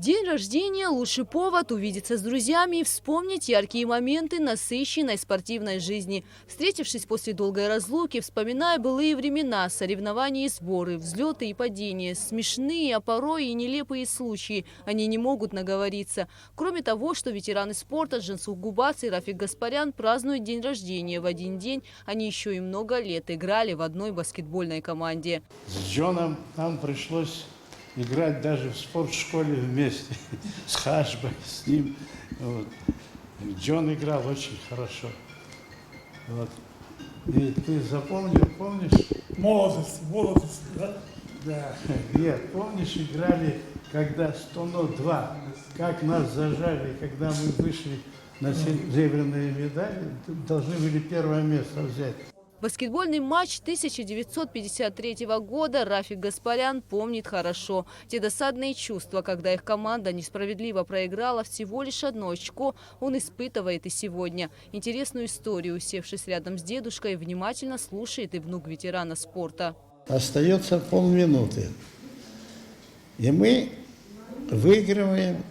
День рождения – лучший повод увидеться с друзьями и вспомнить яркие моменты насыщенной спортивной жизни. Встретившись после долгой разлуки, вспоминая былые времена, соревнования и сборы, взлеты и падения, смешные, а порой и нелепые случаи, они не могут наговориться. Кроме того, что ветераны спорта Джансух Губас и Рафик Гаспарян празднуют день рождения в один день, они еще и много лет играли в одной баскетбольной команде. С Джоном нам пришлось играть даже в спортшколе вместе, с Хашбой, с ним. Вот. Джон играл очень хорошо. Вот. И ты запомнил, помнишь? Молодость, да? Да. Нет, помнишь, играли, когда 102, как нас зажали, когда мы вышли на серебряные медали, должны были первое место взять. Баскетбольный матч 1953 года Рафик Гаспарян помнит хорошо. Те досадные чувства, когда их команда несправедливо проиграла всего лишь 1 очко, он испытывает и сегодня. Интересную историю, усевшись рядом с дедушкой, внимательно слушает и внук ветерана спорта. Остается полминуты. И мы выигрываем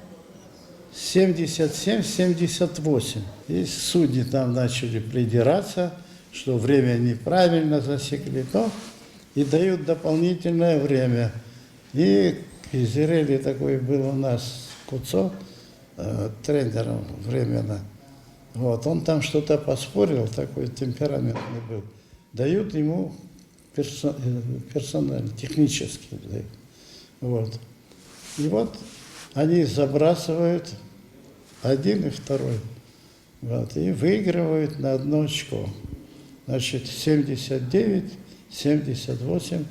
77-78. И судьи там начали придираться, что время неправильно засекли, то и дают дополнительное время. И Израиль такой был у нас Куцо, тренером временно. Вот, он там что-то поспорил, такой темпераментный был. Дают ему персонально, технически дают. Вот. И вот они забрасывают 1 и 2. Вот, и выигрывают на 1 очко. Значит, 79-78,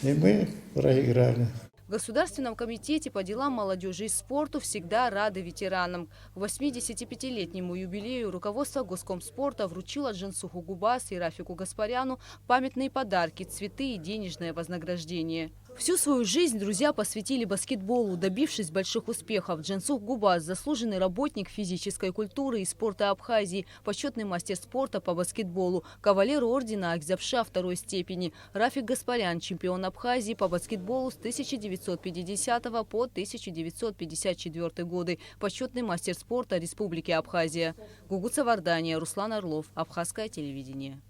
и мы проиграли. В Государственном комитете по делам молодежи и спорту всегда рады ветеранам. К 85-летнему юбилею руководство Госкомспорта вручило Джансуху Губас и Рафику Гаспаряну памятные подарки, цветы и денежное вознаграждение. Всю свою жизнь друзья посвятили баскетболу, добившись больших успехов. Джансух Губас – заслуженный работник физической культуры и спорта Абхазии, почетный мастер спорта по баскетболу, кавалер ордена Акзябша 2-й степени. Рафик Гаспарян – чемпион Абхазии по баскетболу с 1950 по 1954 годы, почетный мастер спорта Республики Абхазия. Гугуца Вардания, Руслан Орлов, Абхазское телевидение.